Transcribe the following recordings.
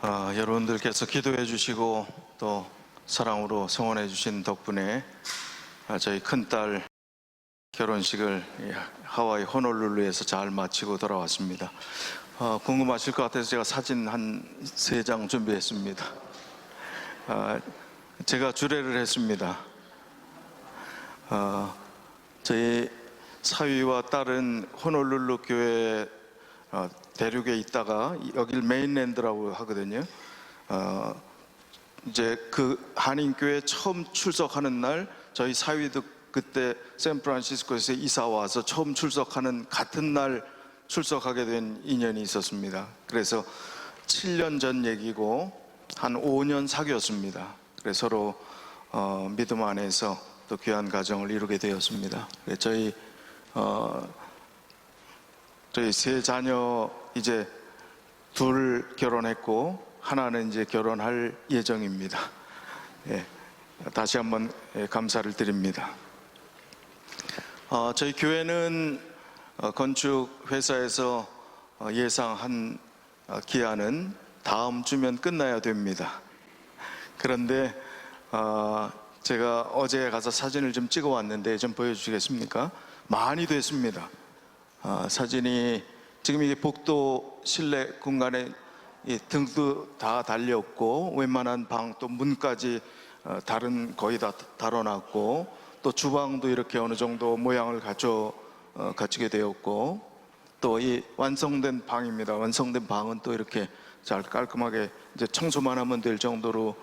여러분들께서 기도해 주시고 또 사랑으로 성원해 주신 덕분에 저희 큰딸 결혼식을 하와이 호놀룰루에서 잘 마치고 돌아왔습니다. 궁금하실 것 같아서 제가 사진 한 3장 준비했습니다. 제가 주례를 했습니다. 저희 사위와 딸은 호놀룰루 교회 대륙에 있다가 여길 메인랜드라고 하거든요. 이제 그 한인교회 처음 출석하는 날 저희 사위도 그때 샌프란시스코에서 이사 와서 처음 출석하는 같은 날 출석하게 된 인연이 있었습니다. 그래서 7년 전 얘기고 한 5년 사귀었습니다. 그래서 서로 믿음 안에서 또 귀한 가정을 이루게 되었습니다. 저희 세 자녀 이제 둘 결혼했고 하나는 이제 결혼할 예정입니다. 다시 한번 감사를 드립니다. 저희 교회는 건축 회사에서 예상한 기한은 다음 주면 끝나야 됩니다. 그런데 제가 어제 가서 사진을 좀 찍어 왔는데 좀 보여주시겠습니까? 많이 됐습니다. 사진이 지금 이게 복도 실내 공간에 등도 다 달렸고 웬만한 방 또 문까지 거의 다 달아놨고 또 주방도 이렇게 어느 정도 모양을 갖추게 되었고 또 이 완성된 방입니다. 완성된 방은 또 이렇게 잘 깔끔하게 이제 청소만 하면 될 정도로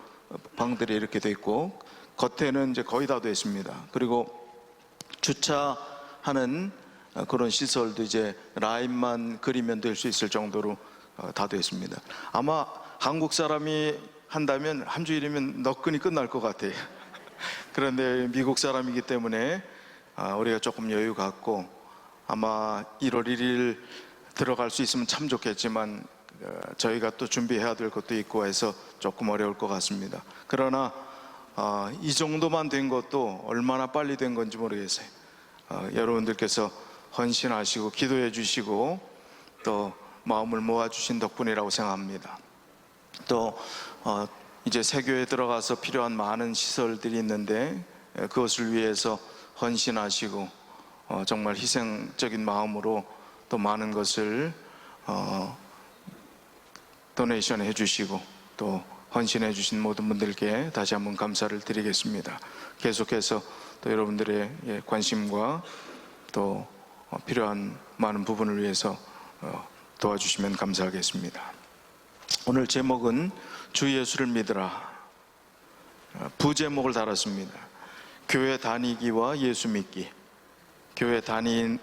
방들이 이렇게 돼 있고 겉에는 이제 거의 다 됐습니다. 그리고 주차하는 그런 시설도 이제 라인만 그리면 될 수 있을 정도로 다 됐습니다. 아마 한국 사람이 한다면 한 주일이면 너끈히 끝날 것 같아요. 그런데 미국 사람이기 때문에 우리가 조금 여유 갖고 아마 1월 1일 들어갈 수 있으면 참 좋겠지만 저희가 또 준비해야 될 것도 있고 해서 조금 어려울 것 같습니다. 그러나 이 정도만 된 것도 얼마나 빨리 된 건지 모르겠어요. 여러분들께서 헌신하시고 기도해 주시고 또 마음을 모아주신 덕분이라고 생각합니다. 또 이제 새교에 들어가서 필요한 많은 시설들이 있는데 그것을 위해서 헌신하시고 정말 희생적인 마음으로 또 많은 것을 도네이션 해주시고 또 헌신해 주신 모든 분들께 다시 한번 감사를 드리겠습니다. 계속해서 또 여러분들의 관심과 또 필요한 많은 부분을 위해서 도와주시면 감사하겠습니다. 오늘 제목은 주 예수를 믿으라, 부제목을 달았습니다. 교회 다니기와 예수 믿기. 교회 다니는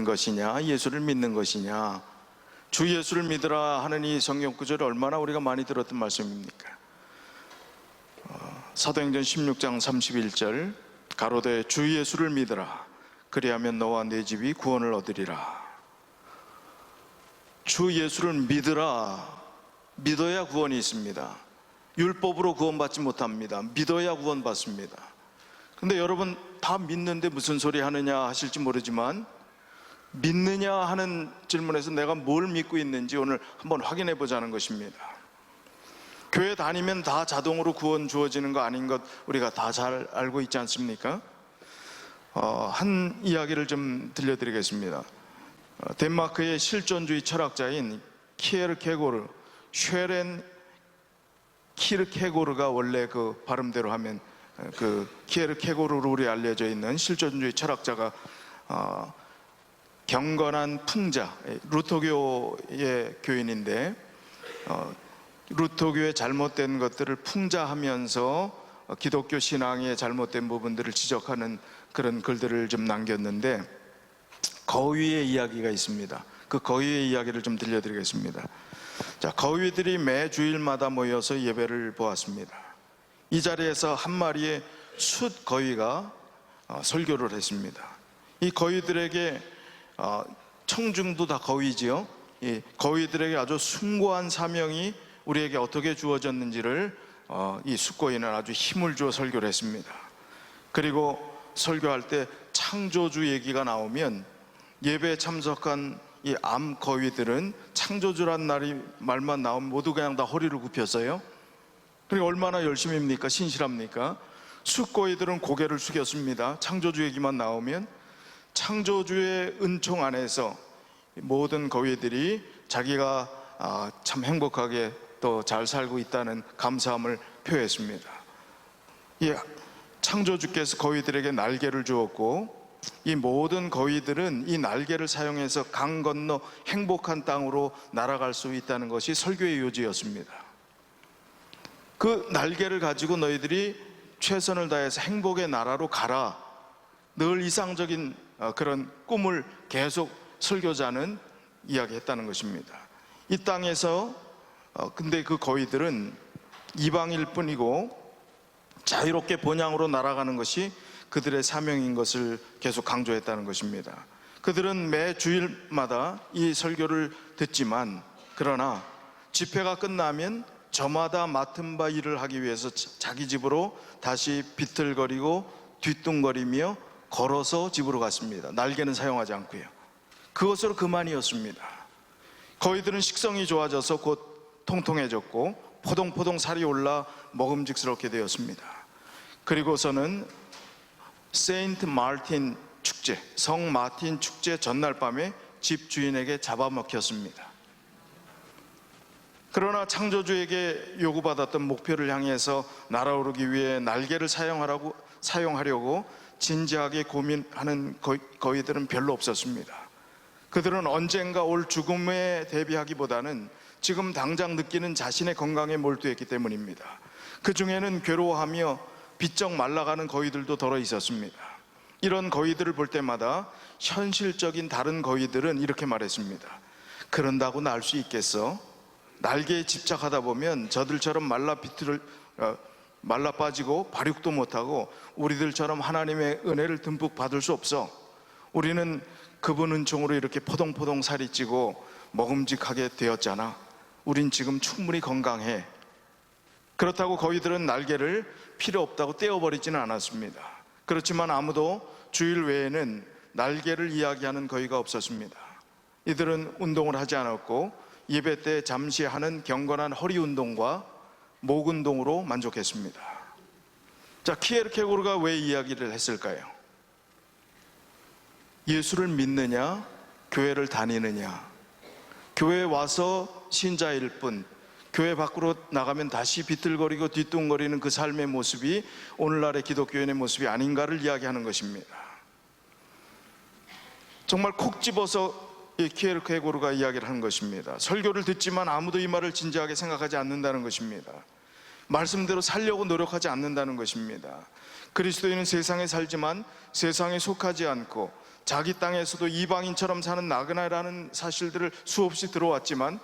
것이냐 예수를 믿는 것이냐. 주 예수를 믿으라 하는 이 성경 구절을 얼마나 우리가 많이 들었던 말씀입니까? 사도행전 16장 31절 가로되 주 예수를 믿으라 그리하면 너와 네 집이 구원을 얻으리라. 주 예수를 믿어야 구원이 있습니다. 율법으로 구원받지 못합니다. 믿어야 구원받습니다. 근데 여러분 다 믿는데 무슨 소리 하느냐 하실지 모르지만 믿느냐 하는 질문에서 내가 뭘 믿고 있는지 오늘 한번 확인해 보자는 것입니다. 교회 다니면 다 자동으로 구원 주어지는 거 아닌 것 우리가 다 잘 알고 있지 않습니까? 한 이야기를 좀 들려드리겠습니다. 덴마크의 실존주의 철학자인 키에르케고르, 쉐렌 키르케고르가 원래 그 발음대로 하면 그 키에르케고르로 우리 알려져 있는 실존주의 철학자가 경건한 풍자, 루터교의 교인인데 루터교의 잘못된 것들을 풍자하면서 기독교 신앙의 잘못된 부분들을 지적하는 그런 글들을 좀 남겼는데 거위의 이야기가 있습니다. 그 거위의 이야기를 좀 들려드리겠습니다. 자, 거위들이 매 주일마다 모여서 예배를 보았습니다. 이 자리에서 한 마리의 숫 거위가 설교를 했습니다. 이 거위들에게 청중도 다 거위지요. 이 거위들에게 아주 숭고한 사명이 우리에게 어떻게 주어졌는지를 이 숫거위는 아주 힘을 주어 설교를 했습니다. 그리고 설교할 때 창조주 얘기가 나오면 예배에 참석한 이 암거위들은 창조주란 말만 나오면 모두 그냥 다 허리를 굽혔어요. 그러니까 얼마나 열심입니까? 신실합니까? 숫거위들은 고개를 숙였습니다. 창조주 얘기만 나오면. 창조주의 은총 안에서 모든 거위들이 자기가 참 행복하게 또 잘 살고 있다는 감사함을 표했습니다. 창조주께서 거위들에게 날개를 주었고, 이 모든 거위들은 이 날개를 사용해서 강 건너 행복한 땅으로 날아갈 수 있다는 것이 설교의 요지였습니다. 그 날개를 가지고 너희들이 최선을 다해서 행복의 나라로 가라, 늘 이상적인 그런 꿈을 계속 설교자는 이야기했다는 것입니다. 이 땅에서 근데 그 거위들은 이방일 뿐이고 자유롭게 본향으로 날아가는 것이 그들의 사명인 것을 계속 강조했다는 것입니다. 그들은 매 주일마다 이 설교를 듣지만, 그러나 집회가 끝나면 저마다 맡은 바 일을 하기 위해서 자기 집으로 다시 비틀거리고 뒤뚱거리며 걸어서 집으로 갔습니다. 날개는 사용하지 않고요. 그것으로 그만이었습니다. 거위들은 식성이 좋아져서 곧 통통해졌고 포동포동 살이 올라 먹음직스럽게 되었습니다. 그리고서는 세인트 마틴 축제, 성 마틴 축제 전날 밤에 집 주인에게 잡아먹혔습니다. 그러나 창조주에게 요구받았던 목표를 향해서 날아오르기 위해 날개를 사용하려고 진지하게 고민하는 거위들은 별로 없었습니다. 그들은 언젠가 올 죽음에 대비하기보다는 지금 당장 느끼는 자신의 건강에 몰두했기 때문입니다. 그 중에는 괴로워하며 비쩍 말라가는 거위들도 덜어 있었습니다. 이런 거위들을 볼 때마다 현실적인 다른 거위들은 이렇게 말했습니다. 그런다고 날 수 있겠어? 날개에 집착하다 보면 저들처럼 말라 빠지고 발육도 못하고 우리들처럼 하나님의 은혜를 듬뿍 받을 수 없어. 우리는 그분 은총으로 이렇게 포동포동 살이 찌고 먹음직하게 되었잖아. 우린 지금 충분히 건강해. 그렇다고 거위들은 날개를 필요 없다고 떼어버리지는 않았습니다. 그렇지만 아무도 주일 외에는 날개를 이야기하는 거위가 없었습니다. 이들은 운동을 하지 않았고 예배 때 잠시 하는 경건한 허리 운동과 목 운동으로 만족했습니다. 자, 키에르케고르가 왜 이야기를 했을까요? 예수를 믿느냐, 교회를 다니느냐, 교회에 와서 신자일 뿐 교회 밖으로 나가면 다시 비틀거리고 뒤뚱거리는 그 삶의 모습이 오늘날의 기독교인의 모습이 아닌가를 이야기하는 것입니다. 정말 콕 집어서 이 키에르케고르가 이야기를 하는 것입니다. 설교를 듣지만 아무도 이 말을 진지하게 생각하지 않는다는 것입니다. 말씀대로 살려고 노력하지 않는다는 것입니다. 그리스도인은 세상에 살지만 세상에 속하지 않고 자기 땅에서도 이방인처럼 사는 나그네라는 사실들을 수없이 들어왔지만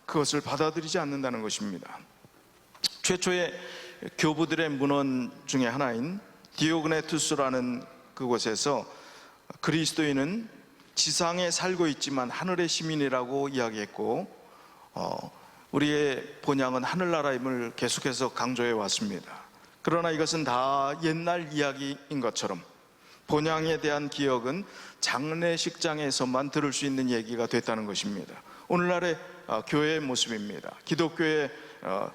그것을 받아들이지 않는다는 것입니다. 최초의 교부들의 문헌 중에 하나인 디오그네투스라는 그곳에서 그리스도인은 지상에 살고 있지만 하늘의 시민이라고 이야기했고, 우리의 본향은 하늘나라임을 계속해서 강조해 왔습니다. 그러나 이것은 다 옛날 이야기인 것처럼 본향에 대한 기억은 장례식장에서만 들을 수 있는 얘기가 됐다는 것입니다. 오늘날의 교회의 모습입니다. 기독교의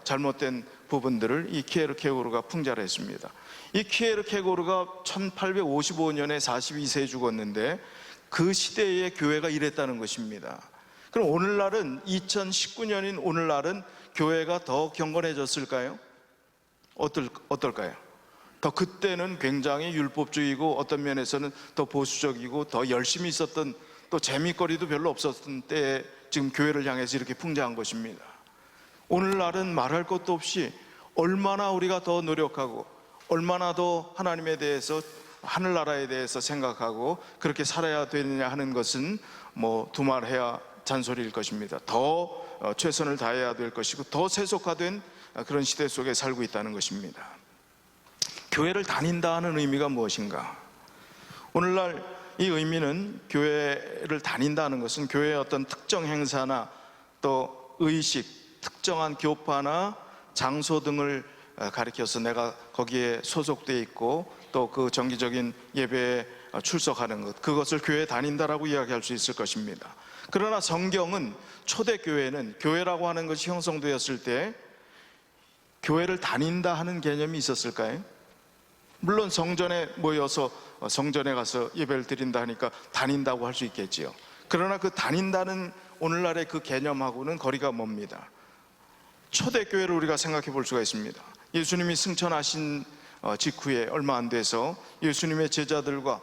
잘못된 부분들을 이 키에르케고르가 풍자를 했습니다. 이 키에르케고르가 1855년에 42세에 죽었는데 그 시대의 교회가 이랬다는 것입니다. 그럼 오늘날은 2019년인 오늘날은 교회가 더 경건해졌을까요? 어떨까요? 더 그때는 굉장히 율법주의고 어떤 면에서는 더 보수적이고 더 열심히 있었던, 또 재미거리도 별로 없었던 때에 지금 교회를 향해서 이렇게 풍자한 것입니다. 오늘날은 말할 것도 없이 얼마나 우리가 더 노력하고 얼마나 더 하나님에 대해서, 하늘나라에 대해서 생각하고 그렇게 살아야 되느냐 하는 것은 뭐 두말해야 잔소리일 것입니다. 더 최선을 다해야 될 것이고 더 세속화된 그런 시대 속에 살고 있다는 것입니다. 교회를 다닌다 하는 의미가 무엇인가? 오늘날 이 의미는, 교회를 다닌다는 것은 교회의 어떤 특정 행사나 또 의식, 특정한 교파나 장소 등을 가리켜서 내가 거기에 소속되어 있고 또 그 정기적인 예배에 출석하는 것, 그것을 교회에 다닌다라고 이야기할 수 있을 것입니다. 그러나 성경은 초대교회는, 교회라고 하는 것이 형성되었을 때 교회를 다닌다 하는 개념이 있었을까요? 물론 성전에 모여서 성전에 가서 예배를 드린다 하니까 다닌다고 할 수 있겠지요. 그러나 그 다닌다는 오늘날의 그 개념하고는 거리가 멉니다. 초대교회를 우리가 생각해 볼 수가 있습니다. 예수님이 승천하신 직후에 얼마 안 돼서 예수님의 제자들과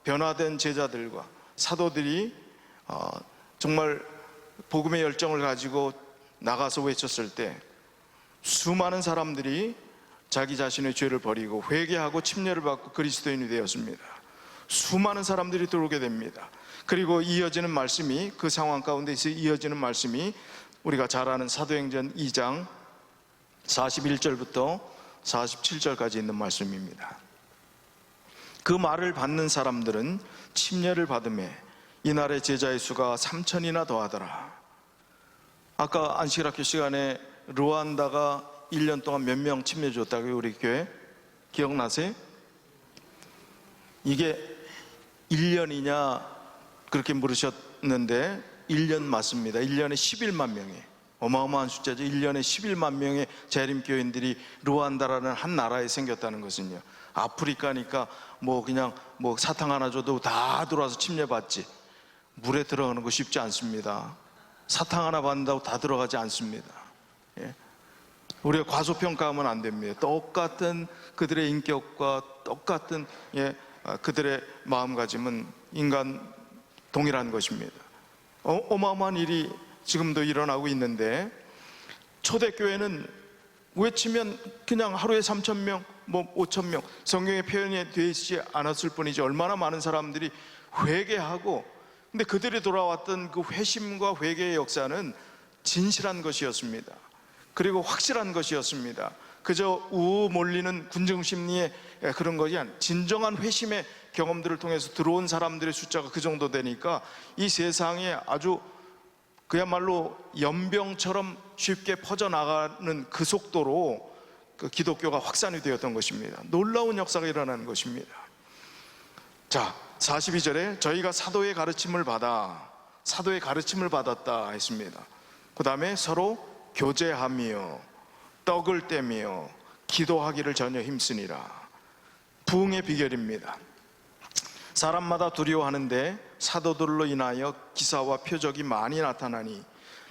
변화된 제자들과 사도들이 정말 복음의 열정을 가지고 나가서 외쳤을 때 수많은 사람들이 자기 자신의 죄를 버리고 회개하고 침례를 받고 그리스도인이 되었습니다. 수많은 사람들이 들어오게 됩니다. 그리고 이어지는 말씀이, 그 상황 가운데서 이어지는 말씀이 우리가 잘 아는 사도행전 2장 41절부터 47절까지 있는 말씀입니다. 그 말을 받는 사람들은 침례를 받음에 이날의 제자의 수가 3,000이나 더하더라. 아까 안식일학교 시간에 르완다가 1년 동안 몇 명 침례 줬다고요? 우리 교회 기억나세요? 이게 1년이냐 그렇게 물으셨는데 1년 맞습니다. 1년에 11만 명이, 어마어마한 숫자죠. 1년에 11만 명의 재림교인들이 르완다라는 한 나라에 생겼다는 것은요, 아프리카니까 그냥 사탕 하나 줘도 다 들어와서 침례받지, 물에 들어가는 거 쉽지 않습니다. 사탕 하나 받는다고 다 들어가지 않습니다. 예. 우리가 과소평가하면 안 됩니다. 똑같은 그들의 인격과 똑같은 그들의 마음가짐은 인간 동일한 것입니다. 어마어마한 일이 지금도 일어나고 있는데, 초대교회는 외치면 그냥 하루에 3,000명, 5,000명, 성경에 표현이 되어 있지 않았을 뿐이지 얼마나 많은 사람들이 회개하고, 근데 그들이 돌아왔던 그 회심과 회개의 역사는 진실한 것이었습니다. 그리고 확실한 것이었습니다. 그저 우우 몰리는 군중심리의 그런 것이 아니라 진정한 회심의 경험들을 통해서 들어온 사람들의 숫자가 그 정도 되니까 이 세상에 아주 그야말로 연병처럼 쉽게 퍼져나가는 그 속도로 그 기독교가 확산이 되었던 것입니다. 놀라운 역사가 일어나는 것입니다. 자, 42절에 저희가 사도의 가르침을 받았다 했습니다. 그 다음에 서로 교제하며 떡을 떼며 기도하기를 전혀 힘쓰니라. 부흥의 비결입니다. 사람마다 두려워하는데 사도들로 인하여 기사와 표적이 많이 나타나니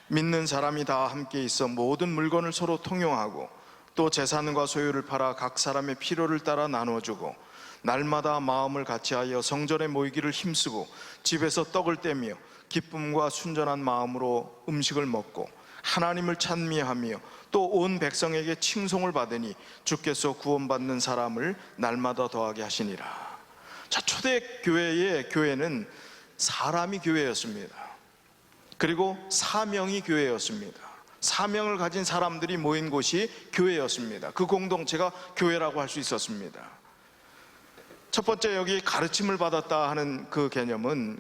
믿는 사람이 다 함께 있어 모든 물건을 서로 통용하고 또 재산과 소유를 팔아 각 사람의 필요를 따라 나눠주고 날마다 마음을 같이하여 성전에 모이기를 힘쓰고 집에서 떡을 떼며 기쁨과 순전한 마음으로 음식을 먹고 하나님을 찬미하며 또 온 백성에게 칭송을 받으니 주께서 구원받는 사람을 날마다 더하게 하시니라. 자, 초대교회의 교회는 사람이 교회였습니다. 그리고 사명이 교회였습니다. 사명을 가진 사람들이 모인 곳이 교회였습니다. 그 공동체가 교회라고 할 수 있었습니다. 첫 번째, 여기 가르침을 받았다 하는 그 개념은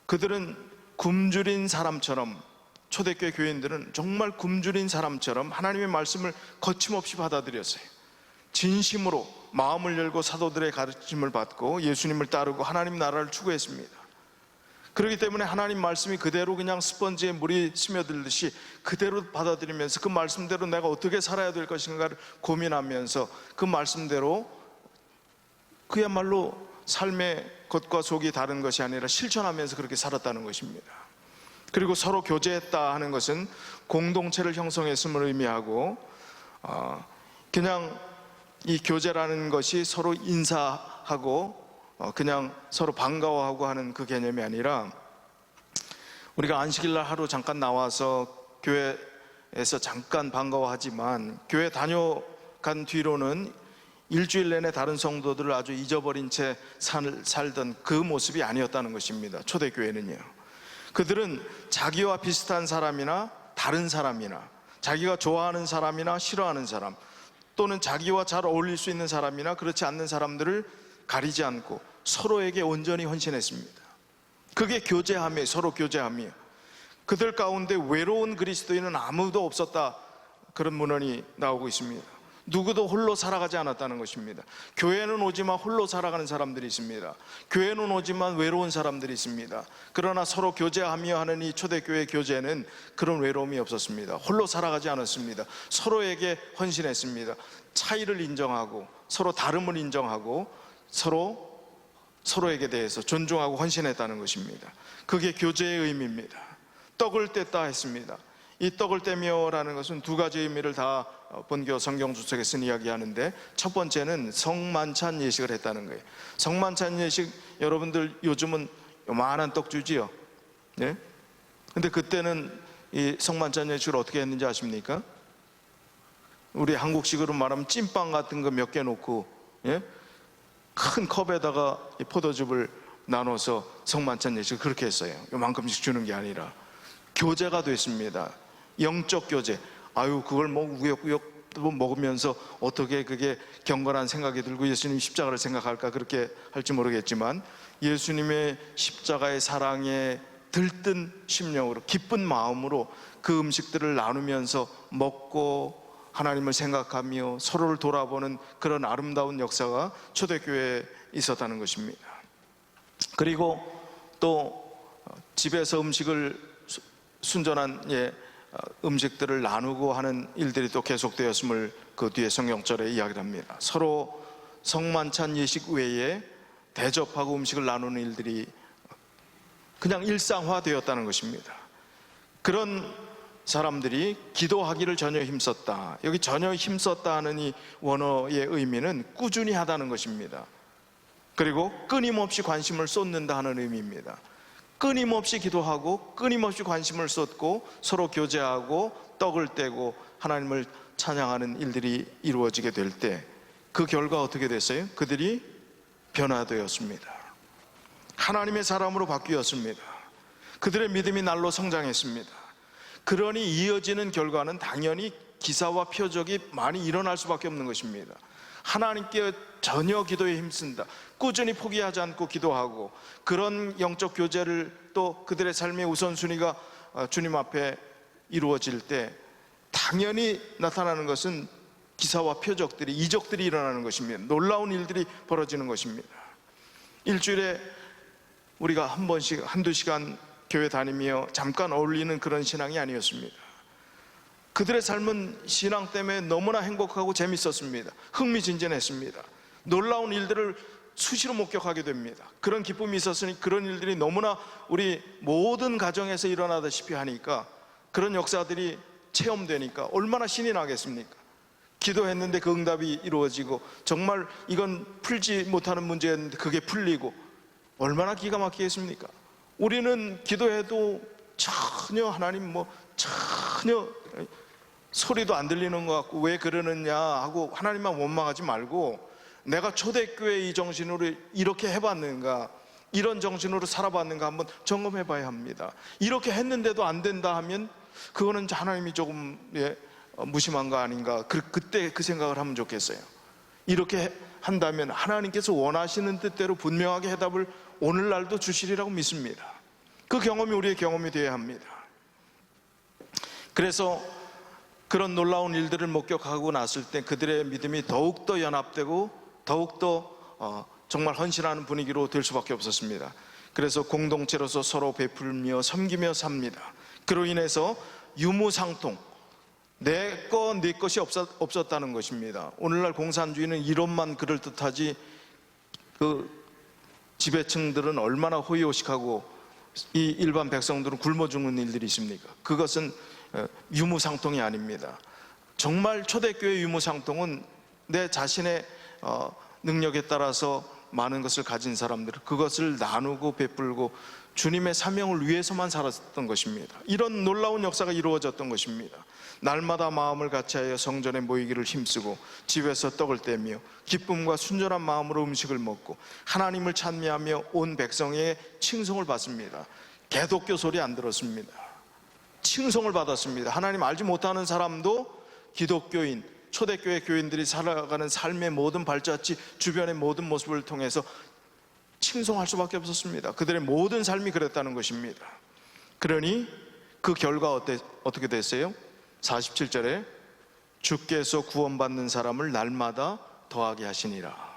그들은 굶주린 사람처럼, 초대교회 교인들은 정말 굶주린 사람처럼 하나님의 말씀을 거침없이 받아들였어요. 진심으로 마음을 열고 사도들의 가르침을 받고 예수님을 따르고 하나님 나라를 추구했습니다. 그렇기 때문에 하나님 말씀이 그대로 그냥 스펀지에 물이 스며들듯이 그대로 받아들이면서 그 말씀대로 내가 어떻게 살아야 될 것인가를 고민하면서 그 말씀대로 그야말로 삶의 겉과 속이 다른 것이 아니라 실천하면서 그렇게 살았다는 것입니다. 그리고 서로 교제했다 하는 것은 공동체를 형성했음을 의미하고, 그냥 이 교제라는 것이 서로 인사하고 그냥 서로 반가워하고 하는 그 개념이 아니라, 우리가 안식일날 하루 잠깐 나와서 교회에서 잠깐 반가워하지만 교회 다녀간 뒤로는 일주일 내내 다른 성도들을 아주 잊어버린 채 살던 그 모습이 아니었다는 것입니다. 초대교회는요, 그들은 자기와 비슷한 사람이나 다른 사람이나 자기가 좋아하는 사람이나 싫어하는 사람, 또는 자기와 잘 어울릴 수 있는 사람이나 그렇지 않는 사람들을 가리지 않고 서로에게 온전히 헌신했습니다. 그게 교제함이에요. 서로 교제함이에요. 그들 가운데 외로운 그리스도인은 아무도 없었다, 그런 문헌이 나오고 있습니다. 누구도 홀로 살아가지 않았다는 것입니다. 교회는 오지만 홀로 살아가는 사람들이 있습니다. 교회는 오지만 외로운 사람들이 있습니다. 그러나 서로 교제하며 하는 이 초대교회 교제는 그런 외로움이 없었습니다. 홀로 살아가지 않았습니다. 서로에게 헌신했습니다. 차이를 인정하고 서로 다름을 인정하고 서로에게 대해서 존중하고 헌신했다는 것입니다. 그게 교제의 의미입니다. 떡을 뗐다 했습니다. 이 떡을 떼며라는 것은 두 가지 의미를 다 본교 성경 주석에 쓴 이야기하는데, 첫 번째는 성만찬 예식을 했다는 거예요. 성만찬 예식, 여러분들 요즘은 요만한 떡 주지요. 네? 근데 그때는 이 성만찬 예식을 어떻게 했는지 아십니까? 우리 한국식으로 말하면 찐빵 같은 거 몇 개 놓고, 예? 큰 컵에다가 이 포도즙을 나눠서 성만찬 예식을 그렇게 했어요. 요만큼씩 주는 게 아니라 교제가 됐습니다. 영적 교제. 그걸 뭐 우역우역 먹으면서 어떻게 그게 경건한 생각이 들고 예수님 십자가를 생각할까, 그렇게 할지 모르겠지만 예수님의 십자가의 사랑에 들뜬 심령으로, 기쁜 마음으로 그 음식들을 나누면서 먹고 하나님을 생각하며 서로를 돌아보는 그런 아름다운 역사가 초대교회에 있었다는 것입니다. 그리고 또 집에서 음식을 순전한 음식들을 나누고 하는 일들이 또 계속되었음을 그 뒤에 성경절에 이야기를 합니다. 서로 성만찬 예식 외에 대접하고 음식을 나누는 일들이 그냥 일상화되었다는 것입니다. 그런 사람들이 기도하기를 전혀 힘썼다. 여기 전혀 힘썼다 하는 이 원어의 의미는 꾸준히 하다는 것입니다. 그리고 끊임없이 관심을 쏟는다 하는 의미입니다. 끊임없이 기도하고 끊임없이 관심을 쏟고 서로 교제하고 떡을 떼고 하나님을 찬양하는 일들이 이루어지게 될 때 그 결과 어떻게 됐어요? 그들이 변화되었습니다. 하나님의 사람으로 바뀌었습니다. 그들의 믿음이 날로 성장했습니다. 그러니 이어지는 결과는 당연히 기사와 표적이 많이 일어날 수밖에 없는 것입니다. 하나님께 전혀 기도에 힘쓴다, 꾸준히 포기하지 않고 기도하고 그런 영적 교제를 또 그들의 삶의 우선순위가 주님 앞에 이루어질 때 당연히 나타나는 것은 기사와 표적들이, 이적들이 일어나는 것입니다. 놀라운 일들이 벌어지는 것입니다. 일주일에 우리가 한 번씩 한두 시간 교회 다니며 잠깐 어울리는 그런 신앙이 아니었습니다. 그들의 삶은 신앙 때문에 너무나 행복하고 재밌었습니다. 흥미진진했습니다. 놀라운 일들을 수시로 목격하게 됩니다. 그런 기쁨이 있었으니 그런 일들이 너무나 우리 모든 가정에서 일어나다시피 하니까, 그런 역사들이 체험되니까 얼마나 신이 나겠습니까? 기도했는데 그 응답이 이루어지고, 정말 이건 풀지 못하는 문제였는데 그게 풀리고, 얼마나 기가 막히겠습니까? 우리는 기도해도 전혀 하나님 전혀 소리도 안 들리는 것 같고 왜 그러느냐 하고 하나님만 원망하지 말고, 내가 초대교회 이 정신으로 이렇게 해봤는가, 이런 정신으로 살아봤는가 한번 점검해 봐야 합니다. 이렇게 했는데도 안 된다 하면 그거는 하나님이 조금 무심한 거 아닌가, 그때 그 생각을 하면 좋겠어요. 이렇게 한다면 하나님께서 원하시는 뜻대로 분명하게 해답을 오늘날도 주시리라고 믿습니다. 그 경험이 우리의 경험이 되어야 합니다. 그래서 그런 놀라운 일들을 목격하고 났을 때 그들의 믿음이 더욱더 연합되고 더욱더 정말 헌신하는 분위기로 될 수밖에 없었습니다. 그래서 공동체로서 서로 베풀며 섬기며 삽니다. 그로 인해서 유무상통, 내 것이 없었다는 것입니다. 오늘날 공산주의는 이론만 그럴듯하지 그 지배층들은 얼마나 호의호식하고 이 일반 백성들은 굶어 죽는 일들이 있습니까? 그것은 유무상통이 아닙니다. 정말 초대교회 유무상통은 내 자신의 능력에 따라서 많은 것을 가진 사람들, 그것을 나누고 베풀고 주님의 사명을 위해서만 살았던 것입니다. 이런 놀라운 역사가 이루어졌던 것입니다. 날마다 마음을 같이하여 성전에 모이기를 힘쓰고 집에서 떡을 떼며 기쁨과 순전한 마음으로 음식을 먹고 하나님을 찬미하며 온 백성의 칭송을 받습니다. 개독교 소리 안 들었습니다. 칭송을 받았습니다. 하나님 알지 못하는 사람도 기독교인, 초대교회 교인들이 살아가는 삶의 모든 발자취, 주변의 모든 모습을 통해서 칭송할 수밖에 없었습니다. 그들의 모든 삶이 그랬다는 것입니다. 그러니 그 결과 어떻게 됐어요? 47절에 주께서 구원받는 사람을 날마다 더하게 하시니라.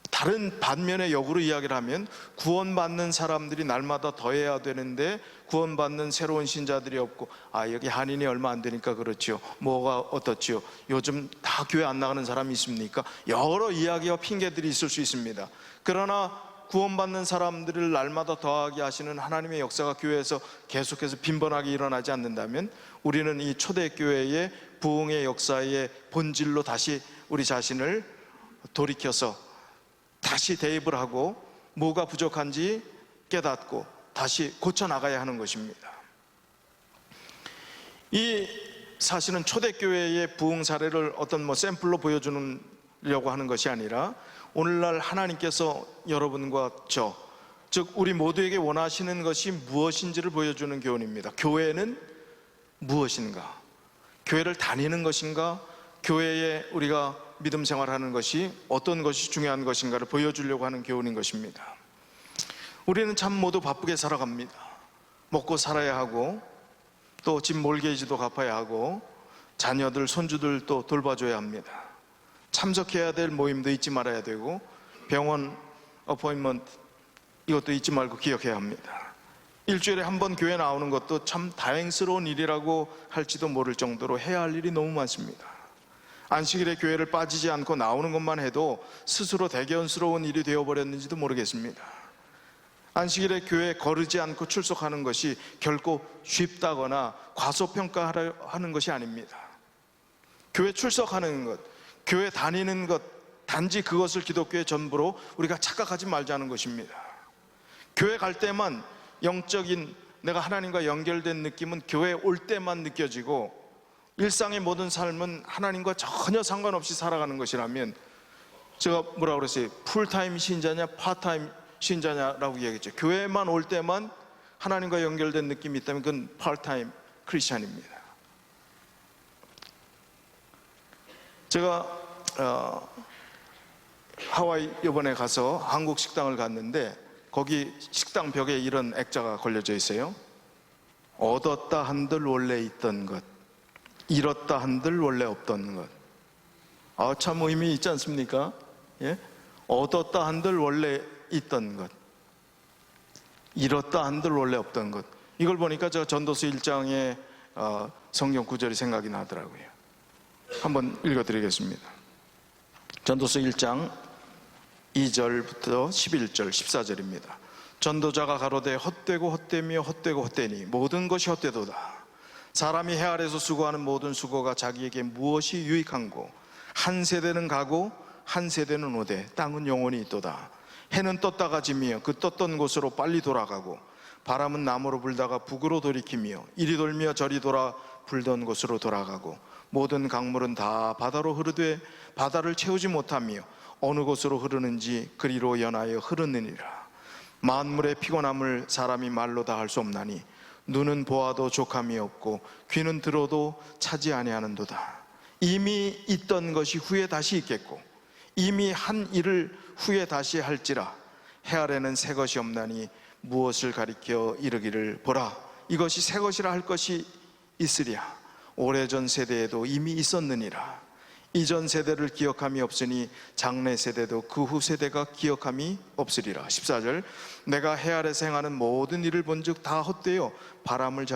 다른 반면의 역으로 이야기를 하면 구원받는 사람들이 날마다 더해야 되는데 구원받는 새로운 신자들이 없고, 여기 한인이 얼마 안 되니까 그렇지요, 뭐가 어떻지요, 요즘 다 교회 안 나가는 사람이 있습니까? 여러 이야기와 핑계들이 있을 수 있습니다. 그러나 구원받는 사람들을 날마다 더하게 하시는 하나님의 역사가 교회에서 계속해서 빈번하게 일어나지 않는다면 우리는 이 초대교회의 부흥의 역사의 본질로 다시 우리 자신을 돌이켜서 다시 대입을 하고 뭐가 부족한지 깨닫고 다시 고쳐나가야 하는 것입니다. 이 사실은 초대교회의 부흥 사례를 어떤 샘플로 보여주려고 하는 것이 아니라 오늘날 하나님께서 여러분과 즉 우리 모두에게 원하시는 것이 무엇인지를 보여주는 교훈입니다. 교회는 무엇인가? 교회를 다니는 것인가? 교회에 우리가 믿음 생활하는 것이 어떤 것이 중요한 것인가를 보여주려고 하는 교훈인 것입니다. 우리는 참 모두 바쁘게 살아갑니다. 먹고 살아야 하고 또 집 몰게이지도 갚아야 하고 자녀들 손주들 또 돌봐줘야 합니다. 참석해야 될 모임도 잊지 말아야 되고 병원 어포인먼트 이것도 잊지 말고 기억해야 합니다. 일주일에 한 번 교회 나오는 것도 참 다행스러운 일이라고 할지도 모를 정도로 해야 할 일이 너무 많습니다. 안식일에 교회를 빠지지 않고 나오는 것만 해도 스스로 대견스러운 일이 되어버렸는지도 모르겠습니다. 안식일에 교회에 거르지 않고 출석하는 것이 결코 쉽다거나 과소평가하려 하는 것이 아닙니다. 교회 출석하는 것, 교회 다니는 것, 단지 그것을 기독교의 전부로 우리가 착각하지 말자는 것입니다. 교회 갈 때만 영적인 내가 하나님과 연결된 느낌은 교회에 올 때만 느껴지고 일상의 모든 삶은 하나님과 전혀 상관없이 살아가는 것이라면, 제가 뭐라고 그랬어요? 풀타임 신자냐 파타임 신자냐라고 얘기했죠. 교회만 올 때만 하나님과 연결된 느낌이 있다면 그건 파타임 크리스찬입니다. 제가 하와이 이번에 가서 한국 식당을 갔는데 거기 식당 벽에 이런 액자가 걸려져 있어요. 얻었다 한들 원래 있던 것, 잃었다 한들 원래 없던 것. 참 의미 있지 않습니까? 예? 얻었다 한들 원래 있던 것, 잃었다 한들 원래 없던 것. 이걸 보니까 제가 전도서 1장의 성경 구절이 생각이 나더라고요. 한번 읽어드리겠습니다. 전도서 1장 2절부터 11절 14절입니다. 전도자가 가로되 헛되고 헛되며 헛되고 헛되니 모든 것이 헛되도다. 사람이 해 아래서 수고하는 모든 수고가 자기에게 무엇이 유익한고, 한 세대는 가고 한 세대는 오되 땅은 영원히 있도다. 해는 떴다가 지며 그 떴던 곳으로 빨리 돌아가고 바람은 남으로 불다가 북으로 돌이키며 이리 돌며 저리 돌아 불던 곳으로 돌아가고 모든 강물은 다 바다로 흐르되 바다를 채우지 못하며 어느 곳으로 흐르는지 그리로 연하여 흐르느니라. 만물의 피곤함을 사람이 말로 다 할 수 없나니 눈은 보아도 족함이 없고 귀는 들어도 차지 아니하는도다. 이미 있던 것이 후에 다시 있겠고 이미 한 일을 후에 다시 할지라. 해 아래는 새 것이 없나니 무엇을 가리켜 이르기를 보라 이것이 새 것이라 할 것이 있으랴. 오래전 세대에도 이미 있었느니라. 이전 세대를 기억함이 없으니 장래 세대도 그 후 세대가 기억함이 없으리라. 14절 내가 해 아래서 행하는 모든 일을 본즉 다 헛되어 바람을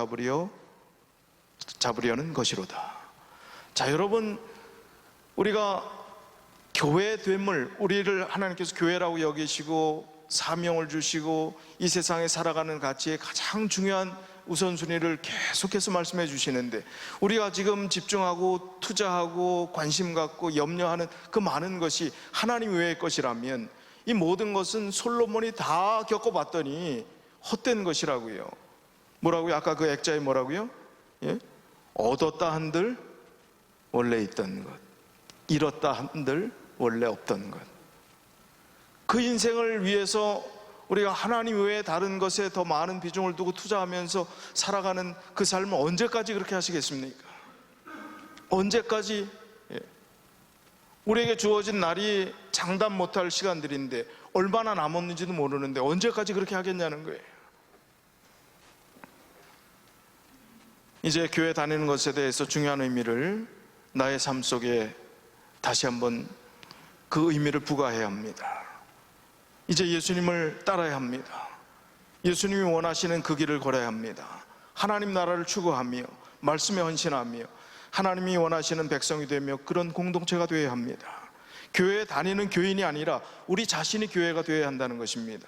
잡으려는 것이로다. 자, 여러분, 우리가 교회됨을, 우리를 하나님께서 교회라고 여기시고 사명을 주시고 이 세상에 살아가는 가치의 가장 중요한 우선순위를 계속해서 말씀해 주시는데, 우리가 지금 집중하고 투자하고 관심 갖고 염려하는 그 많은 것이 하나님 외의 것이라면 이 모든 것은 솔로몬이 다 겪어봤더니 헛된 것이라고요. 뭐라고요? 아까 그 액자에 뭐라고요? 예? 얻었다 한들 원래 있던 것, 잃었다 한들 원래 없던 것. 그 인생을 위해서 우리가 하나님 외에 다른 것에 더 많은 비중을 두고 투자하면서 살아가는 그 삶을 언제까지 그렇게 하시겠습니까? 언제까지? 우리에게 주어진 날이 장담 못할 시간들인데 얼마나 남았는지도 모르는데 언제까지 그렇게 하겠냐는 거예요. 이제 교회 다니는 것에 대해서 중요한 의미를 나의 삶 속에 다시 한번 그 의미를 부과해야 합니다. 이제 예수님을 따라야 합니다. 예수님이 원하시는 그 길을 걸어야 합니다. 하나님 나라를 추구하며 말씀에 헌신하며 하나님이 원하시는 백성이 되며 그런 공동체가 되어야 합니다. 교회에 다니는 교인이 아니라 우리 자신이 교회가 되어야 한다는 것입니다.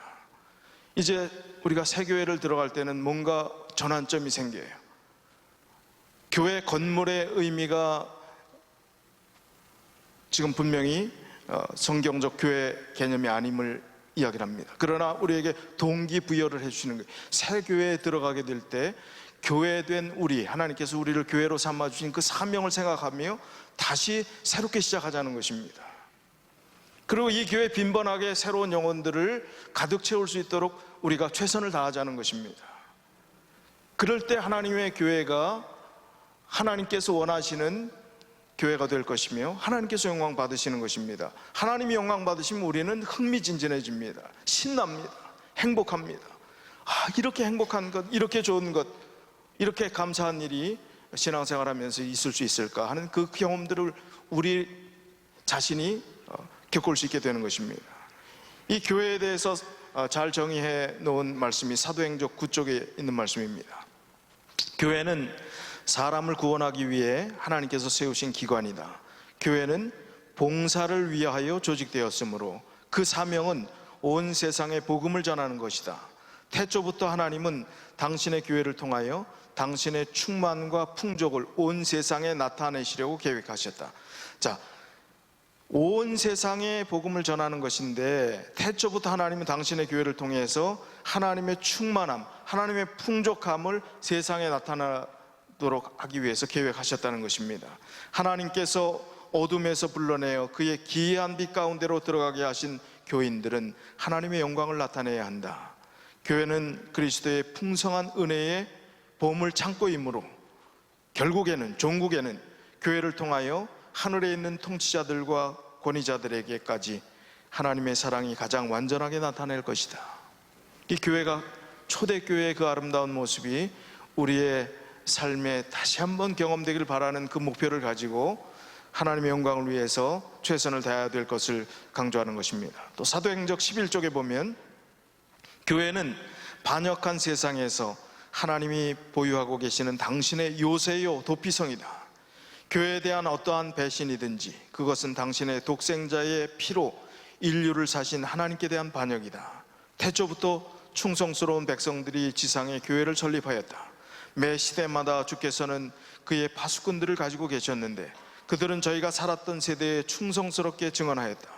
이제 우리가 새 교회를 들어갈 때는 뭔가 전환점이 생겨요. 교회 건물의 의미가 지금 분명히 성경적 교회 개념이 아님을 이야기를 합니다. 그러나 우리에게 동기부여를 해주시는 거예요. 새 교회에 들어가게 될 때 교회된 우리, 하나님께서 우리를 교회로 삼아주신 그 사명을 생각하며 다시 새롭게 시작하자는 것입니다. 그리고 이 교회 빈번하게 새로운 영혼들을 가득 채울 수 있도록 우리가 최선을 다하자는 것입니다. 그럴 때 하나님의 교회가 하나님께서 원하시는 교회가 될 것이며 하나님께서 영광 받으시는 것입니다. 하나님이 영광 받으시면 우리는 흥미진진해집니다. 신납니다. 행복합니다. 이렇게 행복한 것, 이렇게 좋은 것, 이렇게 감사한 일이 신앙생활하면서 있을 수 있을까 하는 그 경험들을 우리 자신이 겪을 수 있게 되는 것입니다. 이 교회에 대해서 잘 정의해 놓은 말씀이 사도행전 9쪽에 있는 말씀입니다. 교회는 사람을 구원하기 위해 하나님께서 세우신 기관이다. 교회는 봉사를 위하여 조직되었으므로 그 사명은 온 세상에 복음을 전하는 것이다. 태초부터 하나님은 당신의 교회를 통하여 당신의 충만과 풍족을 온 세상에 나타내시려고 계획하셨다. 자, 온 세상에 복음을 전하는 것인데 태초부터 하나님은 당신의 교회를 통해서 하나님의 충만함, 하나님의 풍족함을 세상에 나타나도록 하기 위해서 계획하셨다는 것입니다. 하나님께서 어둠에서 불러내어 그의 기이한 빛 가운데로 들어가게 하신 교인들은 하나님의 영광을 나타내야 한다. 교회는 그리스도의 풍성한 은혜의 보물 창고이므로 결국에는 종국에는 교회를 통하여 하늘에 있는 통치자들과 권위자들에게까지 하나님의 사랑이 가장 완전하게 나타낼 것이다. 이 교회가 초대교회의 그 아름다운 모습이 우리의 삶에 다시 한번 경험되길 바라는 그 목표를 가지고 하나님의 영광을 위해서 최선을 다해야 될 것을 강조하는 것입니다. 또 사도행전 11쪽에 보면 교회는 반역한 세상에서 하나님이 보유하고 계시는 당신의 요새요 도피성이다. 교회에 대한 어떠한 배신이든지 그것은 당신의 독생자의 피로 인류를 사신 하나님께 대한 반역이다. 태초부터 충성스러운 백성들이 지상에 교회를 설립하였다. 매 시대마다 주께서는 그의 파수꾼들을 가지고 계셨는데 그들은 저희가 살았던 세대에 충성스럽게 증언하였다.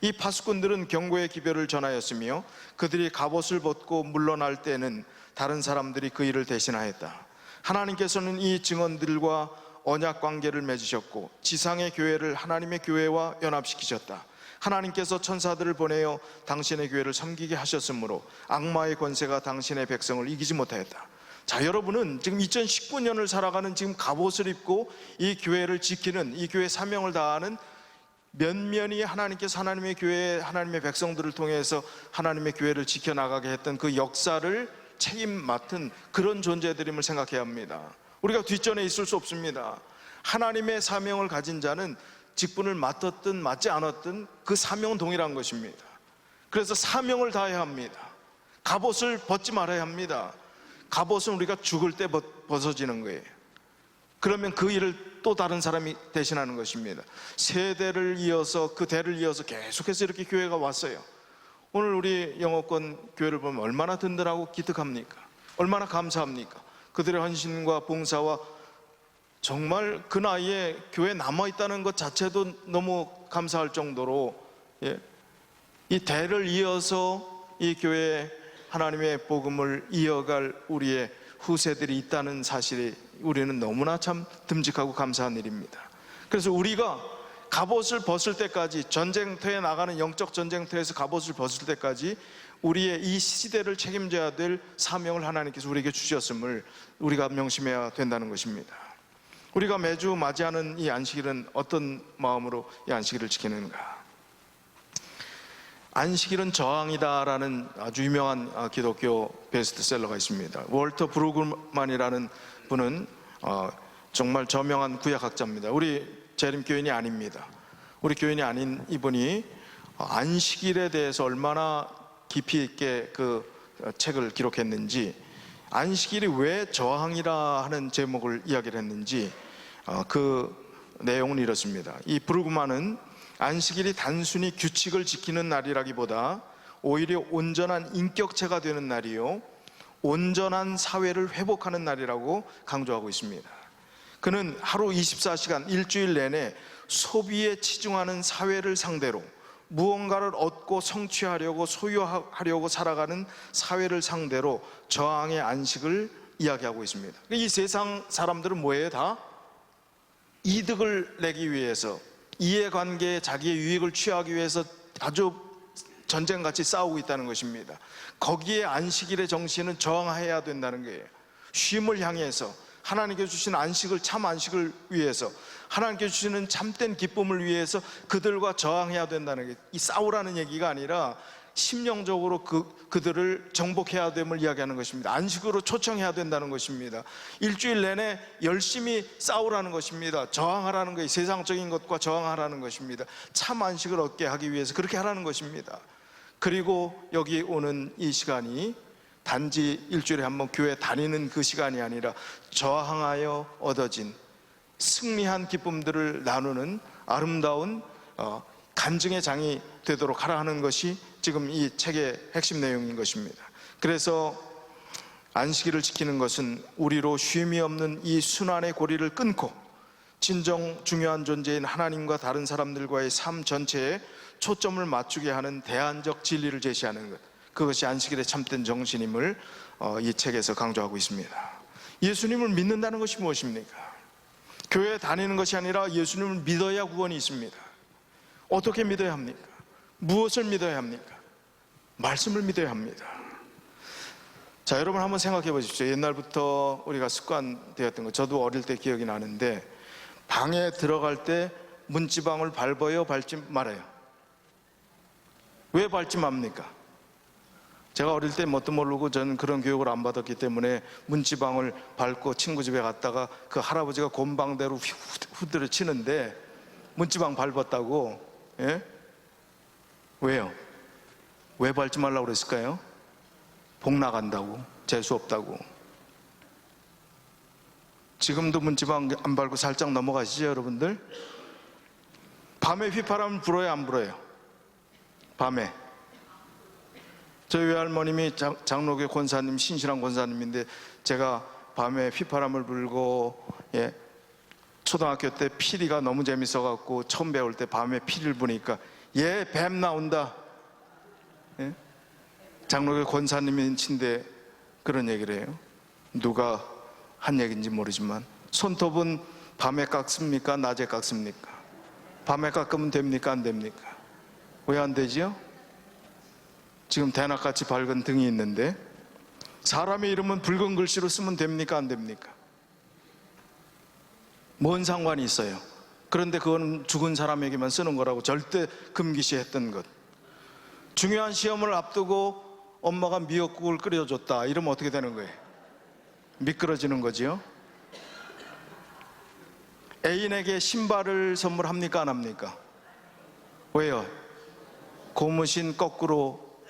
이 파수꾼들은 경고의 기별을 전하였으며 그들이 갑옷을 벗고 물러날 때는 다른 사람들이 그 일을 대신하였다. 하나님께서는 이 증언들과 언약 관계를 맺으셨고 지상의 교회를 하나님의 교회와 연합시키셨다. 하나님께서 천사들을 보내어 당신의 교회를 섬기게 하셨으므로 악마의 권세가 당신의 백성을 이기지 못하였다. 자, 여러분은 지금 2019년을 살아가는 지금 갑옷을 입고 이 교회를 지키는, 이 교회 사명을 다하는 면면이 하나님께서 하나님의 교회, 하나님의 백성들을 통해서 하나님의 교회를 지켜나가게 했던 그 역사를 책임 맡은 그런 존재들임을 생각해야 합니다. 우리가 뒷전에 있을 수 없습니다. 하나님의 사명을 가진 자는 직분을 맡았든 맡지 않았든 그 사명은 동일한 것입니다. 그래서 사명을 다해야 합니다. 갑옷을 벗지 말아야 합니다. 갑옷은 우리가 죽을 때 벗어지는 거예요. 그러면 그 일을 또 다른 사람이 대신하는 것입니다. 세대를 이어서 그 대를 이어서 계속해서 이렇게 교회가 왔어요. 오늘 우리 영어권 교회를 보면 얼마나 든든하고 기특합니까? 얼마나 감사합니까? 그들의 헌신과 봉사와 정말 그 나이에 교회에 남아있다는 것 자체도 너무 감사할 정도로 이 대를 이어서 이 교회에 하나님의 복음을 이어갈 우리의 후세들이 있다는 사실이 우리는 너무나 참 듬직하고 감사한 일입니다. 그래서 우리가 갑옷을 벗을 때까지, 전쟁터에 나가는 영적 전쟁터에서 갑옷을 벗을 때까지 우리의 이 시대를 책임져야 될 사명을 하나님께서 우리에게 주셨음을 우리가 명심해야 된다는 것입니다. 우리가 매주 맞이하는 이 안식일은 어떤 마음으로 이 안식일을 지키는가? 안식일은 저항이다라는 아주 유명한 기독교 베스트셀러가 있습니다. 월터 브루그만이라는 분은 정말 저명한 구약학자입니다. 우리 재림교인이 아닙니다. 우리 교인이 아닌 이분이 안식일에 대해서 얼마나 깊이 있게 그 책을 기록했는지, 안식일이 왜 저항이라 하는 제목을 이야기를 했는지, 그 내용은 이렇습니다. 이 브루그만은 안식일이 단순히 규칙을 지키는 날이라기보다 오히려 온전한 인격체가 되는 날이요, 온전한 사회를 회복하는 날이라고 강조하고 있습니다. 그는 하루 24시간 일주일 내내 소비에 치중하는 사회를 상대로 무언가를 얻고 성취하려고 소유하려고 살아가는 사회를 상대로 저항의 안식을 이야기하고 있습니다. 이 세상 사람들은 뭐예요? 다 이득을 내기 위해서, 이해관계에 자기의 유익을 취하기 위해서 아주 전쟁같이 싸우고 있다는 것입니다. 거기에 안식일의 정신은 저항해야 된다는 거예요. 쉼을 향해서, 하나님께 주신 안식을, 참 안식을 위해서, 하나님께 주시는 참된 기쁨을 위해서 그들과 저항해야 된다는 게, 이 싸우라는 얘기가 아니라 심령적으로 그들을 정복해야 됨을 이야기하는 것입니다. 안식으로 초청해야 된다는 것입니다. 일주일 내내 열심히 싸우라는 것입니다. 저항하라는 거예요. 세상적인 것과 저항하라는 것입니다. 참 안식을 얻게 하기 위해서 그렇게 하라는 것입니다. 그리고 여기 오는 이 시간이 단지 일주일에 한 번 교회 다니는 그 시간이 아니라 저항하여 얻어진 승리한 기쁨들을 나누는 아름다운 간증의 장이 되도록 하라 하는 것이 지금 이 책의 핵심 내용인 것입니다. 그래서 안식일을 지키는 것은 우리로 쉼이 없는 이 순환의 고리를 끊고 진정 중요한 존재인 하나님과 다른 사람들과의 삶 전체에 초점을 맞추게 하는 대안적 진리를 제시하는 것, 그것이 안식일의 참된 정신임을 이 책에서 강조하고 있습니다. 예수님을 믿는다는 것이 무엇입니까? 교회에 다니는 것이 아니라 예수님을 믿어야 구원이 있습니다. 어떻게 믿어야 합니까? 무엇을 믿어야 합니까? 말씀을 믿어야 합니다. 자, 여러분 한번 생각해 보십시오. 옛날부터 우리가 습관되었던 것, 저도 어릴 때 기억이 나는데, 방에 들어갈 때 문지방을 밟아요, 밟지 말아요? 왜 밟지 맙니까? 제가 어릴 때 뭣도 모르고 저는 그런 교육을 안 받았기 때문에 문지방을 밟고 친구 집에 갔다가 그 할아버지가 곰방대로 후드를 치는데 문지방 밟았다고. 예? 왜요? 왜 밟지 말라고 그랬을까요? 복 나간다고, 재수 없다고. 지금도 문지방 안 밟고 살짝 넘어가시죠, 여러분들? 밤에 휘파람 불어요, 안 불어요? 밤에. 저희 외할머님이 장로교 권사님, 신실한 권사님인데, 제가 밤에 휘파람을 불고, 초등학교 때 피리가 너무 재밌어갖고 처음 배울 때 밤에 피리를 부니까 뱀 나온다. 장로교 권사님인데 그런 얘기를 해요. 누가 한 얘기인지 모르지만, 손톱은 밤에 깎습니까? 낮에 깎습니까? 밤에 깎으면 됩니까? 안 됩니까? 왜 안 되지요? 지금 대낮같이 밝은 등이 있는데, 사람의 이름은 붉은 글씨로 쓰면 됩니까? 안 됩니까? 뭔 상관이 있어요? 그런데 그건 죽은 사람에게만 쓰는 거라고 절대 금기시했던 것. 중요한 시험을 앞두고 엄마가 미역국을 끓여줬다, 이러면 어떻게 되는 거예요? 미끄러지는 거지요. 애인에게 신발을 선물합니까? 안 합니까? 왜요? 고무신 거꾸로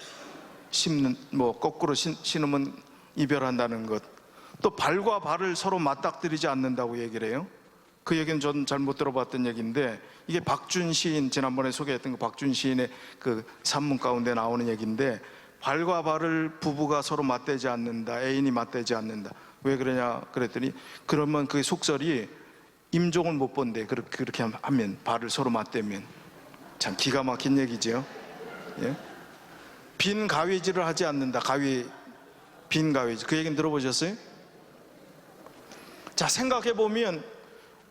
신으면 이별한다는 것. 또 발과 발을 서로 맞닥뜨리지 않는다고 얘기를 해요. 그 얘기는 전 잘못 들어봤던 얘기인데, 이게 박준 시인, 지난번에 소개했던 그 박준 시인의 그 산문 가운데 나오는 얘기인데, 발과 발을 부부가 서로 맞대지 않는다, 애인이 맞대지 않는다. 왜 그러냐 그랬더니, 그러면 그 속설이 임종을 못 본대. 그렇게 하면, 발을 서로 맞대면. 참 기가 막힌 얘기죠. 예? 빈 가위질을 하지 않는다. 빈 가위질. 그 얘기는 들어보셨어요? 자, 생각해보면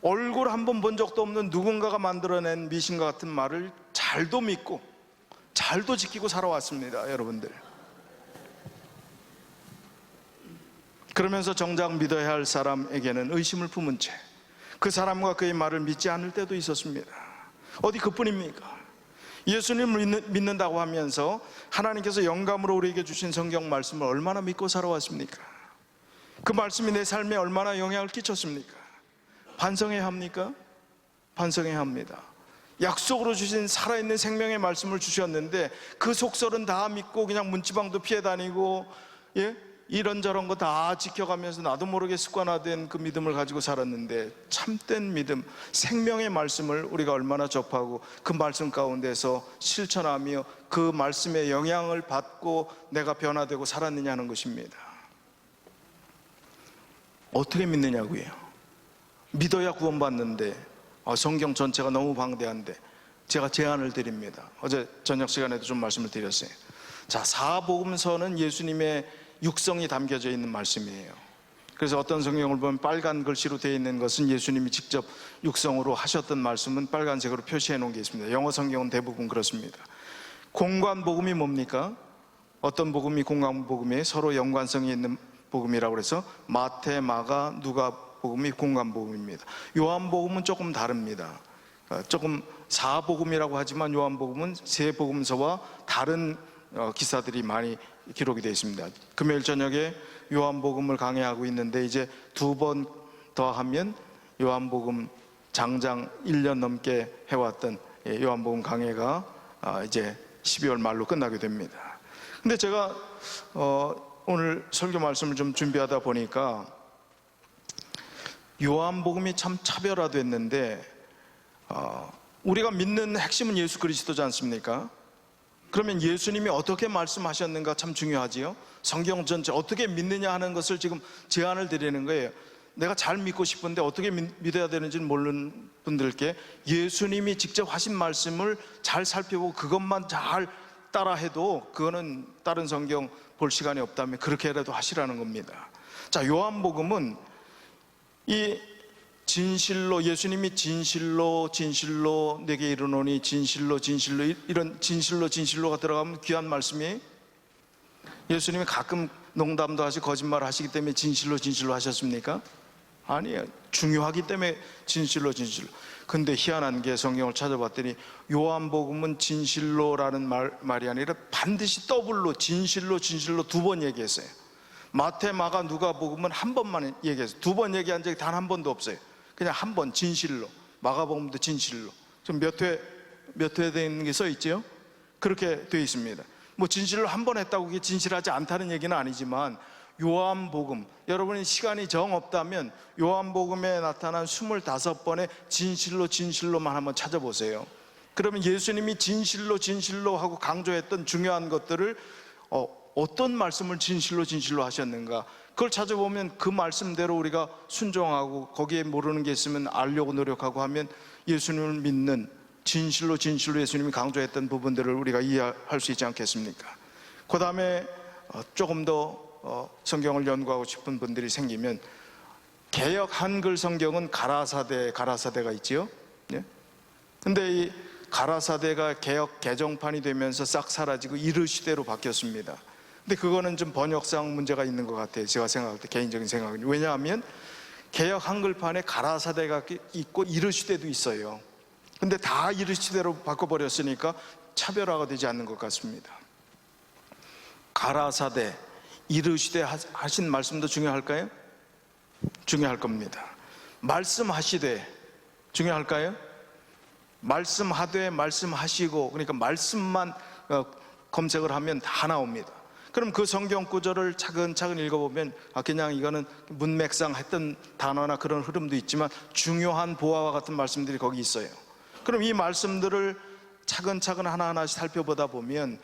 얼굴 한 번 본 적도 없는 누군가가 만들어낸 미신과 같은 말을 잘도 믿고 잘도 지키고 살아왔습니다, 여러분들. 그러면서 정작 믿어야 할 사람에게는 의심을 품은 채 그 사람과 그의 말을 믿지 않을 때도 있었습니다. 어디 그뿐입니까? 예수님을 믿는다고 하면서 하나님께서 영감으로 우리에게 주신 성경 말씀을 얼마나 믿고 살아왔습니까? 그 말씀이 내 삶에 얼마나 영향을 끼쳤습니까? 반성해야 합니까? 반성해야 합니다. 약속으로 주신 살아있는 생명의 말씀을 주셨는데 그 속설은 다 믿고 그냥 문지방도 피해 다니고, 이런저런 거 다 지켜가면서 나도 모르게 습관화된 그 믿음을 가지고 살았는데, 참된 믿음, 생명의 말씀을 우리가 얼마나 접하고 그 말씀 가운데서 실천하며 그 말씀의 영향을 받고 내가 변화되고 살았느냐 하는 것입니다. 어떻게 믿느냐고요? 믿어야 구원받는데 성경 전체가 너무 방대한데 제가 제안을 드립니다. 어제 저녁 시간에도 좀 말씀을 드렸어요. 자, 사복음서는 예수님의 육성이 담겨져 있는 말씀이에요. 그래서 어떤 성경을 보면 빨간 글씨로 되어 있는 것은 예수님이 직접 육성으로 하셨던 말씀은 빨간색으로 표시해 놓은 게 있습니다. 영어 성경은 대부분 그렇습니다. 공관복음이 뭡니까? 어떤 복음이 공관복음이에요? 서로 연관성이 있는 복음이라고 해서 마태, 마가, 누가복음이 공관복음입니다. 요한복음은 조금 다릅니다. 조금 사복음이라고 하지만 요한복음은 세 복음서와 다른 기사들이 많이 기록이 되어 있습니다. 금요일 저녁에 요한복음을 강해하고 있는데 이제 2번 더 하면 요한복음 장장 1년 넘게 해왔던 요한복음 강해가 이제 12월 말로 끝나게 됩니다. 근데 제가 오늘 설교 말씀을 좀 준비하다 보니까 요한복음이 참 차별화됐는데, 우리가 믿는 핵심은 예수 그리스도지 않습니까? 그러면 예수님이 어떻게 말씀하셨는가 참 중요하지요. 성경 전체 어떻게 믿느냐 하는 것을 지금 제안을 드리는 거예요. 내가 잘 믿고 싶은데 어떻게 믿어야 되는지는 모르는 분들께 예수님이 직접 하신 말씀을 잘 살펴보고 그것만 잘 따라해도 그거는 다른 성경 볼 시간이 없다면 그렇게라도 하시라는 겁니다. 자, 요한복음은 이 진실로, 예수님이 진실로 내게 이르노니 진실로 이런 진실로가 들어가면 귀한 말씀이, 예수님이 가끔 농담도 하시고 거짓말을 하시기 때문에 진실로 하셨습니까? 아니에요. 중요하기 때문에 진실로. 근데 희한한 게 성경을 찾아봤더니 요한복음은 진실로라는 말이 아니라 반드시 더블로 진실로 2번 얘기했어요. 마태, 마가, 누가복음은 한 번만 얘기했어요. 2번 얘기한 적이 단 한 번도 없어요. 그냥 한 번 진실로. 마가복음도 진실로. 좀 몇 회 되어 있는 게 써 있죠? 그렇게 되어 있습니다. 뭐 진실로 한 번 했다고 그게 진실하지 않다는 얘기는 아니지만, 요한복음, 여러분이 시간이 정 없다면 요한복음에 나타난 25번의 진실로만 한번 찾아보세요. 그러면 예수님이 진실로 하고 강조했던 중요한 것들을 어떤 말씀을 진실로 하셨는가, 그걸 찾아보면 그 말씀대로 우리가 순종하고 거기에 모르는 게 있으면 알려고 노력하고 하면 예수님을 믿는 진실로 예수님이 강조했던 부분들을 우리가 이해할 수 있지 않겠습니까? 그 다음에 조금 더 성경을 연구하고 싶은 분들이 생기면 개역 한글 성경은 가라사대가 있지요. 근데 이 가라사대가 개역 개정판이 되면서 싹 사라지고 이르시대로 바뀌었습니다. 근데 그거는 좀 번역상 문제가 있는 것 같아요. 제가 생각할 때, 개인적인 생각은. 왜냐하면 개역 한글판에 가라사대가 있고 이르시대도 있어요. 근데 다 이르시대로 바꿔버렸으니까 차별화가 되지 않는 것 같습니다. 가라사대, 이르시대 하신 말씀도 중요할까요? 중요할 겁니다. 말씀하시되 중요할까요? 말씀하되, 말씀하시고, 그러니까 말씀만 검색을 하면 다 나옵니다. 그럼 그 성경 구절을 차근차근 읽어보면 그냥 이거는 문맥상 했던 단어나 그런 흐름도 있지만 중요한 보화와 같은 말씀들이 거기 있어요. 그럼 이 말씀들을 차근차근 하나하나씩 살펴보다 보면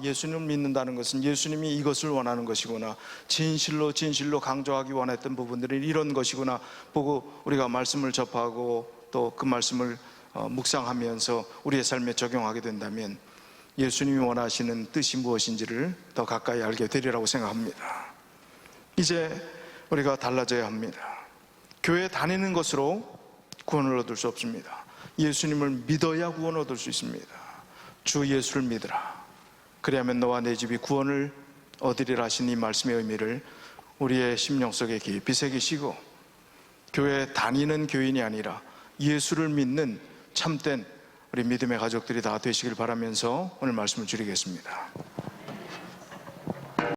예수님을 믿는다는 것은 예수님이 이것을 원하는 것이구나, 진실로 강조하기 원했던 부분들이 이런 것이구나 보고 우리가 말씀을 접하고 또 그 말씀을 묵상하면서 우리의 삶에 적용하게 된다면 예수님이 원하시는 뜻이 무엇인지를 더 가까이 알게 되리라고 생각합니다. 이제 우리가 달라져야 합니다. 교회 다니는 것으로 구원을 얻을 수 없습니다. 예수님을 믿어야 구원을 얻을 수 있습니다. 주 예수를 믿으라, 그리하면 너와 내 집이 구원을 얻으리라 하신 이 말씀의 의미를 우리의 심령 속에 깊이 새기시고, 교회 다니는 교인이 아니라 예수를 믿는 참된 우리 믿음의 가족들이 다 되시길 바라면서 오늘 말씀을 줄이겠습니다.